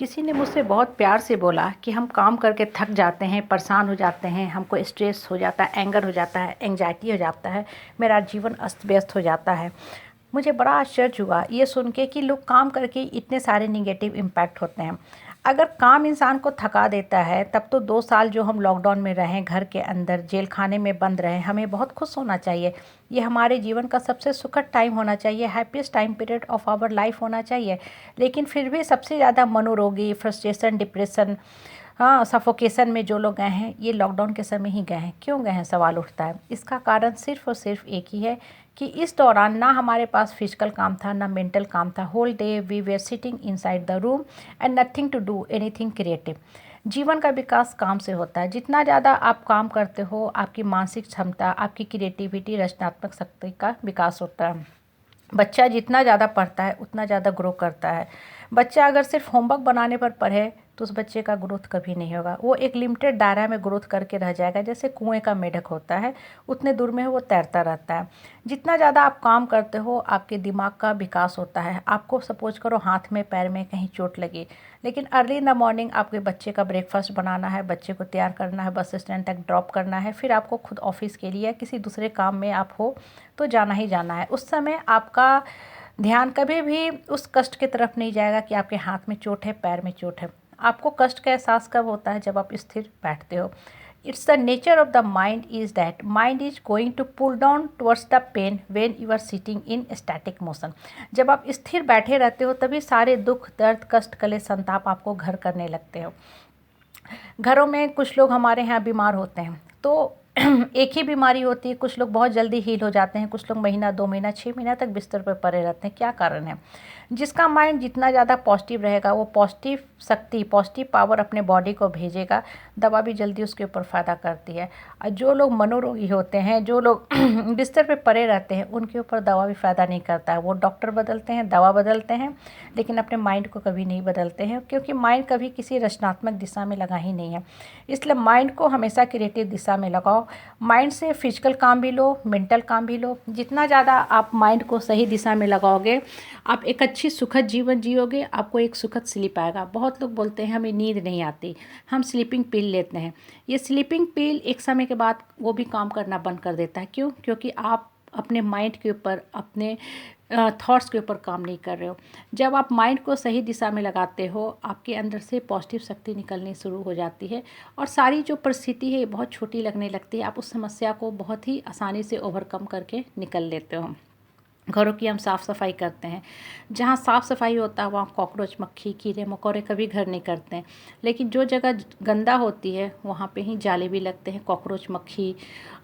किसी ने मुझसे बहुत प्यार से बोला कि हम काम करके थक जाते हैं, परेशान हो जाते हैं, हमको स्ट्रेस हो जाता है, एंगर हो जाता है, एंग्जाइटी हो जाता है, मेरा जीवन अस्त व्यस्त हो जाता है। मुझे बड़ा आश्चर्य हुआ ये सुन के कि लोग काम करके इतने सारे नेगेटिव इम्पैक्ट होते हैं। अगर काम इंसान को थका देता है तब तो 2 साल जो हम लॉकडाउन में रहें, घर के अंदर जेल खाने में बंद रहें, हमें बहुत खुश होना चाहिए। ये हमारे जीवन का सबसे सुखद टाइम होना चाहिए, happiest time period of our life होना चाहिए। लेकिन फिर भी सबसे ज़्यादा मनोरोगी, फ्रस्ट्रेशन, डिप्रेशन, हाँ, सफोकेशन में जो लोग गए हैं ये लॉकडाउन के समय ही गए हैं। क्यों गए हैं सवाल उठता है। इसका कारण सिर्फ और सिर्फ एक ही है कि इस दौरान ना हमारे पास फिजिकल काम था, ना मेंटल काम था। Whole day we were sitting inside the room and nothing to do anything creative. जीवन का विकास काम से होता है। जितना ज़्यादा आप काम करते हो, आपकी मानसिक क्षमता, आपकी क्रिएटिविटी, रचनात्मक शक्ति का विकास होता है। बच्चा जितना ज़्यादा पढ़ता है उतना ज़्यादा ग्रो करता है। बच्चा अगर सिर्फ होमवर्क बनाने पर पढ़े तो उस बच्चे का ग्रोथ कभी नहीं होगा। वो एक लिमिटेड दायरा में ग्रोथ करके रह जाएगा। जैसे कुएं का मेढक होता है, उतने दूर में वो तैरता रहता है। जितना ज़्यादा आप काम करते हो आपके दिमाग का विकास होता है। आपको सपोज करो हाथ में पैर में कहीं चोट लगी, लेकिन अर्ली इन द मॉर्निंग आपके बच्चे का ब्रेकफास्ट बनाना है, बच्चे को तैयार करना है, बस स्टैंड तक ड्रॉप करना है, फिर आपको खुद ऑफिस के लिए या किसी दूसरे काम में आप हो तो जाना ही जाना है। उस समय आपका ध्यान कभी भी उस कष्ट की तरफ नहीं जाएगा कि आपके हाथ में चोट है, पैर में चोट है। आपको कष्ट का एहसास कब होता है? जब आप स्थिर बैठते हो। It's the nature of the mind is that mind is going to pull down towards the pain when you are sitting in static motion. जब आप स्थिर बैठे रहते हो तभी सारे दुख, दर्द, कष्ट, कलेश, संताप आपको घर करने लगते हो। घरों में कुछ लोग हमारे यहाँ बीमार होते हैं तो एक ही बीमारी होती है। कुछ लोग बहुत जल्दी हील हो जाते हैं, कुछ लोग महीना, 2 महीना, 6 महीना तक बिस्तर पर पड़े रहते हैं। क्या कारण है? जिसका माइंड जितना ज़्यादा पॉजिटिव रहेगा वो पॉजिटिव शक्ति, पॉजिटिव पावर अपने बॉडी को भेजेगा। दवा भी जल्दी उसके ऊपर फ़ायदा करती है। और जो लोग मनोरोगी होते हैं, जो लोग बिस्तर पे पड़े रहते हैं, उनके ऊपर दवा भी फ़ायदा नहीं करता है। वो डॉक्टर बदलते हैं, दवा बदलते हैं, लेकिन अपने माइंड को कभी नहीं बदलते हैं, क्योंकि माइंड कभी किसी रचनात्मक दिशा में लगा ही नहीं है। इसलिए माइंड को हमेशा क्रिएटिव दिशा में लगाओ। माइंड से फिजिकल काम भी लो, मेंटल काम भी लो। जितना ज़्यादा आप माइंड को सही दिशा में लगाओगे, आप एक अच्छी सुखद जीवन जियोगे, आपको एक सुखद स्लीप आएगा। बहुत लोग बोलते हैं हमें नींद नहीं आती, हम स्लीपिंग पिल लेते हैं। ये स्लीपिंग पिल एक समय के बाद वो भी काम करना बंद कर देता है। क्यों? क्योंकि आप अपने माइंड के ऊपर, अपने थॉट्स के ऊपर काम नहीं कर रहे हो। जब आप माइंड को सही दिशा में लगाते हो, आपके अंदर से पॉजिटिव शक्ति निकलनी शुरू हो जाती है और सारी जो परिस्थिति है बहुत छोटी लगने लगती है। आप उस समस्या को बहुत ही आसानी से ओवरकम करके निकल लेते हो। घरों की हम साफ़ सफाई करते हैं, जहाँ साफ़ सफाई होता है वहाँ कॉकरोच, मक्खी, कीड़े मकोड़े कभी घर नहीं करते हैं। लेकिन जो जगह गंदा होती है वहाँ पे ही जाले भी लगते हैं। कॉकरोच, मक्खी,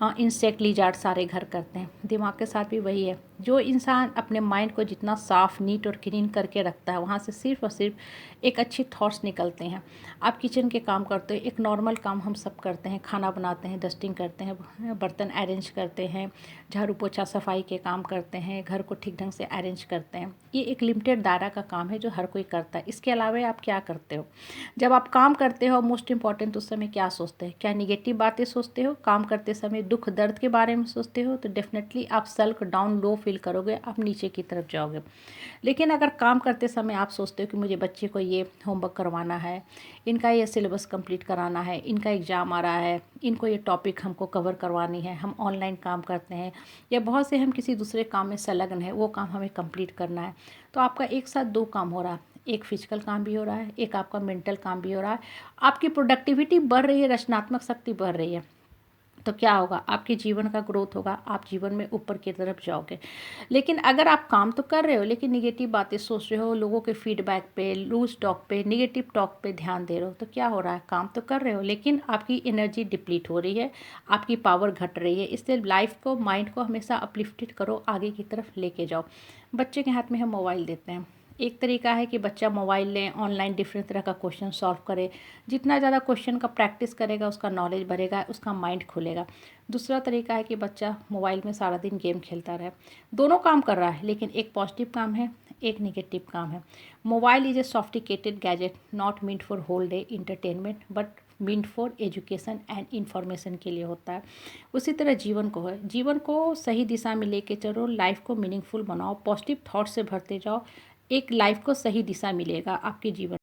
इंसेक्ट, लिजार्ड सारे घर करते हैं। दिमाग के साथ भी वही है। जो इंसान अपने माइंड को जितना साफ़, नीट और क्लीन करके रखता है, वहाँ से सिर्फ और सिर्फ एक अच्छी थॉट्स निकलते हैं। आप किचन के काम करते हो, एक नॉर्मल काम हम सब करते हैं, खाना बनाते हैं, डस्टिंग करते हैं, बर्तन अरेंज करते हैं, झाड़ू पोछा सफाई के काम करते हैं, घर को ठीक ढंग से अरेंज करते हैं। ये एक लिमिटेड दायरा का काम है जो हर कोई करता है। इसके अलावा आप क्या करते हो? जब आप काम करते हो, मोस्ट इम्पॉर्टेंट उस समय क्या सोचते हैं? क्या निगेटिव बातें सोचते हो? काम करते समय दुख दर्द के बारे में सोचते हो तो डेफिनेटली आप सेल्फ डाउन, लो फील करोगे, आप नीचे की तरफ जाओगे। लेकिन अगर काम करते समय आप सोचते हो कि मुझे बच्चे को ये होमवर्क करवाना है, इनका ये सिलेबस कंप्लीट कराना है, इनका एग्ज़ाम आ रहा है, इनको ये टॉपिक हमको कवर करवानी है, हम ऑनलाइन काम करते हैं या बहुत से हम किसी दूसरे काम में संलग्न है, वो काम हमें कंप्लीट करना है, तो आपका एक साथ 2 काम हो रहा है। एक फिजिकल काम भी हो रहा है, एक आपका मेंटल काम भी हो रहा है। आपकी प्रोडक्टिविटी बढ़ रही है, रचनात्मक शक्ति बढ़ रही है। तो क्या होगा? आपके जीवन का ग्रोथ होगा, आप जीवन में ऊपर की तरफ जाओगे। लेकिन अगर आप काम तो कर रहे हो लेकिन निगेटिव बातें सोच रहे हो, लोगों के फीडबैक पे, लूज टॉक पे, निगेटिव टॉक पे ध्यान दे रहे हो, तो क्या हो रहा है? काम तो कर रहे हो लेकिन आपकी एनर्जी डिप्लीट हो रही है, आपकी पावर घट रही है। इसलिए लाइफ को, माइंड को हमेशा अपलिफ्टेड करो, आगे की तरफ लेके जाओ। बच्चे के हाथ में हम मोबाइल देते हैं। एक तरीका है कि बच्चा मोबाइल लें, ऑनलाइन डिफरेंट तरह का क्वेश्चन सॉल्व करे। जितना ज़्यादा क्वेश्चन का प्रैक्टिस करेगा उसका नॉलेज बढ़ेगा, उसका माइंड खुलेगा। दूसरा तरीका है कि बच्चा मोबाइल में सारा दिन गेम खेलता रहे। दोनों काम कर रहा है लेकिन एक पॉजिटिव काम है, एक नेगेटिव काम है। Mobile is a sophisticated gadget not meant for whole day entertainment but meant for education and information के लिए होता है। उसी तरह जीवन को है, जीवन को सही दिशा में लेके चलो, लाइफ को मीनिंगफुल बनाओ, पॉजिटिव थॉट से भरते जाओ। एक लाइफ को सही दिशा मिलेगा आपके जीवन।